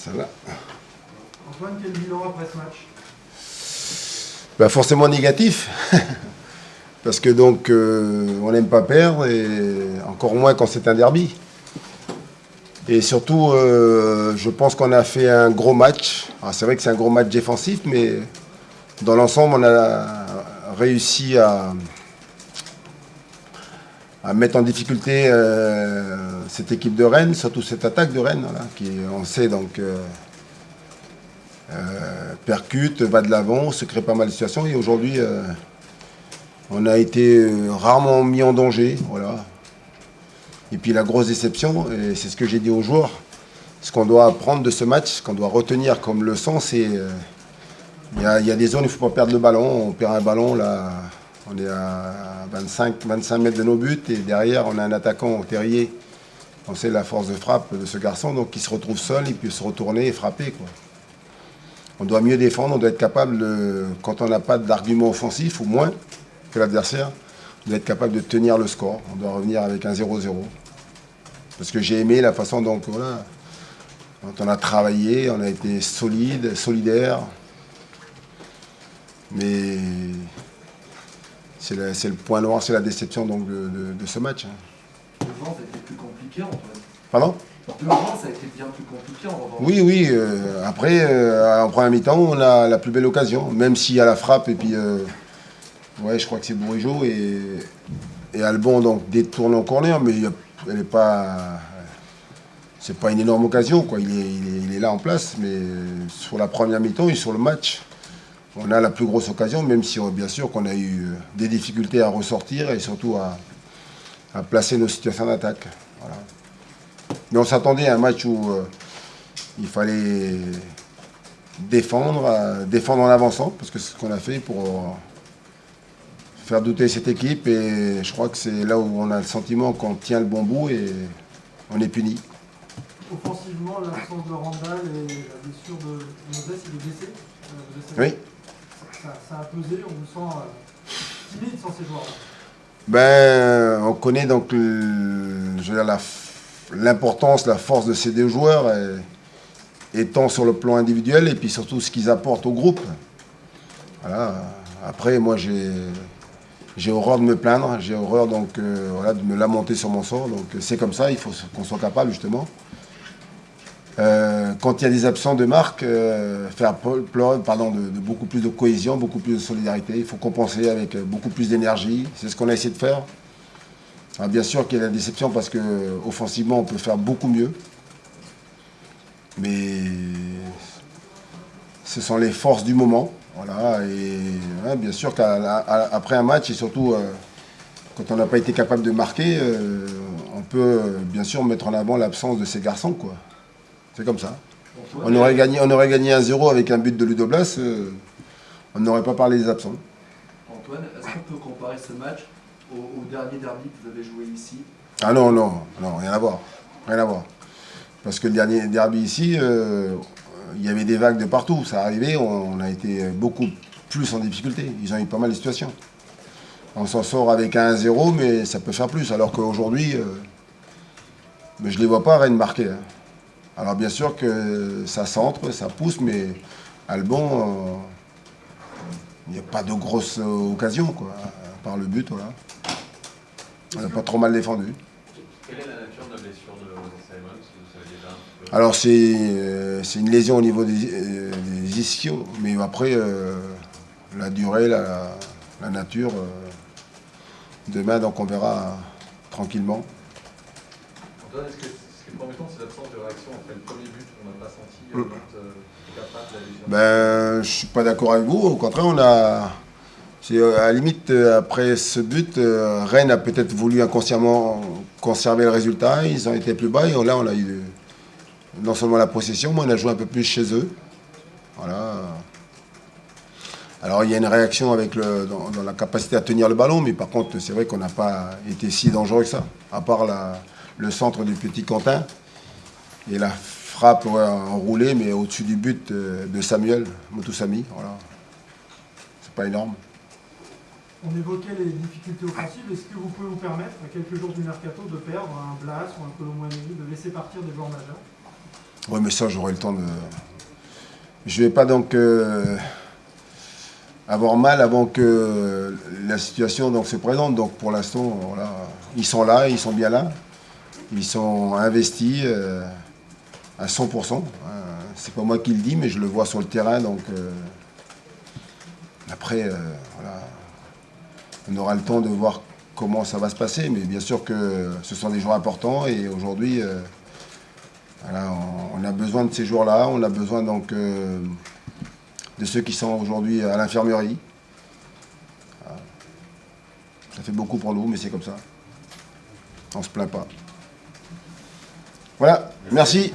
Celle-là. Antoine, quel bilan après ce match? Bah forcément négatif. Parce que donc, on n'aime pas perdre, et encore moins quand c'est un derby. Et surtout, je pense qu'on a fait un gros match. C'est vrai que c'est un gros match défensif, mais dans l'ensemble, on a réussi à mettre en difficulté cette équipe de Rennes, surtout cette attaque de Rennes, voilà, qui, on sait, donc, percute, va de l'avant, se crée pas mal de situations. Et aujourd'hui, on a été rarement mis en danger. Voilà. Et puis la grosse déception, et c'est ce que j'ai dit aux joueurs, ce qu'on doit apprendre de ce match, ce qu'on doit retenir comme leçon, c'est il y a des zones où il ne faut pas perdre le ballon. On perd un ballon, là, on est à 25 mètres de nos buts, et derrière, on a un attaquant, Terrier. On sait la force de frappe de ce garçon, donc il se retrouve seul, il peut se retourner et frapper, quoi. On doit mieux défendre, on doit être capable, quand on n'a pas d'argument offensif, ou moins que l'adversaire, on doit être capable de tenir le score. On doit revenir avec un 0-0. Parce que j'ai aimé la façon dont, voilà, on a travaillé, on a été solide, solidaire. Mais c'est le point noir, c'est la déception donc, de ce match. Devant, ça a été plus compliqué, Antoine. Pardon? Devant, ça a été bien plus compliqué en revanche. Oui, oui. Après, en première mi-temps, on a la plus belle occasion. Même s'il y a la frappe, et puis, ouais, je crois que c'est Bourigeaud, et Albon donc, détourne en corner, mais elle n'est pas... C'est pas une énorme occasion, quoi. Il est là en place, mais sur la première mi-temps et sur le match, on a la plus grosse occasion, même si bien sûr qu'on a eu des difficultés à ressortir et surtout à placer nos situations d'attaque. Voilà. Mais on s'attendait à un match où il fallait défendre en avançant, parce que c'est ce qu'on a fait pour faire douter cette équipe, et je crois que c'est là où on a le sentiment qu'on tient le bon bout et on est puni. Offensivement, l'absence de Randall et la blessure de Moses, il est blessé. Oui. Ça a pesé, on vous sent timide sans ces joueurs-là. Ben, on connaît donc l'importance, la force de ces deux joueurs, étant sur le plan individuel et puis surtout ce qu'ils apportent au groupe. Voilà. Après, moi, j'ai horreur de me plaindre, j'ai horreur donc, voilà, de me lamenter sur mon sort. Donc c'est comme ça, il faut qu'on soit capable justement. Quand il y a des absents de marque, faire preuve de beaucoup plus de cohésion, beaucoup plus de solidarité. Il faut compenser avec beaucoup plus d'énergie. C'est ce qu'on a essayé de faire. Alors bien sûr qu'il y a la déception parce qu'offensivement, on peut faire beaucoup mieux. Mais ce sont les forces du moment. Voilà. Et ouais, bien sûr qu'après un match, et surtout quand on n'a pas été capable de marquer, on peut bien sûr mettre en avant l'absence de ces garçons, quoi. C'est comme ça. On aurait gagné 1-0 avec un but de Ludo Blas, on n'aurait pas parlé des absents. Antoine, est-ce qu'on peut comparer ce match au dernier derby que vous avez joué ici? Ah non, rien à voir. Rien à voir. Parce que le dernier derby ici, il y avait des vagues de partout. Ça arrivait, on a été beaucoup plus en difficulté. Ils ont eu pas mal de situations. On s'en sort avec un 1-0, mais ça peut faire plus. Alors qu'aujourd'hui, je ne les vois pas Rennes marquer. Hein. Alors bien sûr que ça centre, ça pousse, mais Albon, il n'y a pas de grosse occasion, quoi, à part le but, voilà. On n'a pas trop mal défendu. Quelle est la nature de la blessure de Simon, si vous savez déjà un peu? Alors c'est une lésion au niveau des ischios, mais après, la durée, la nature, demain, donc on verra tranquillement. Antoine, est-ce que ce qui est promettant, c'est l'absence de réaction après le premier but qu'on n'a pas senti notre capable de la lésion? Ben, je ne suis pas d'accord avec vous. Au contraire, c'est à la limite, après ce but, Rennes a peut-être voulu inconsciemment conserver le résultat. Ils ont été plus bas et là, on a eu non seulement la possession, mais on a joué un peu plus chez eux. Voilà. Alors, il y a une réaction dans la capacité à tenir le ballon, mais par contre, c'est vrai qu'on n'a pas été si dangereux que ça. À part le centre du petit Quentin et la frappe enroulée, mais au-dessus du but de Samuel Moutoussamy. Voilà. C'est pas énorme. On évoquait les difficultés offensives. Est-ce que vous pouvez vous permettre, à quelques jours du mercato, de perdre un Blas ou un Colomboigny, de laisser partir des joueurs majeurs? Oui, mais ça, j'aurai le temps de... Je vais pas donc avoir mal avant que la situation donc, se présente. Donc pour l'instant, voilà, ils sont là, ils sont bien là. Ils sont investis à 100%. C'est pas moi qui le dis, mais je le vois sur le terrain. Donc après, voilà, on aura le temps de voir comment ça va se passer. Mais bien sûr que ce sont des jours importants et aujourd'hui, voilà, on a besoin de ces jours-là. On a besoin donc de ceux qui sont aujourd'hui à l'infirmerie. Ça fait beaucoup pour nous, mais c'est comme ça. On se plaint pas. Voilà, merci.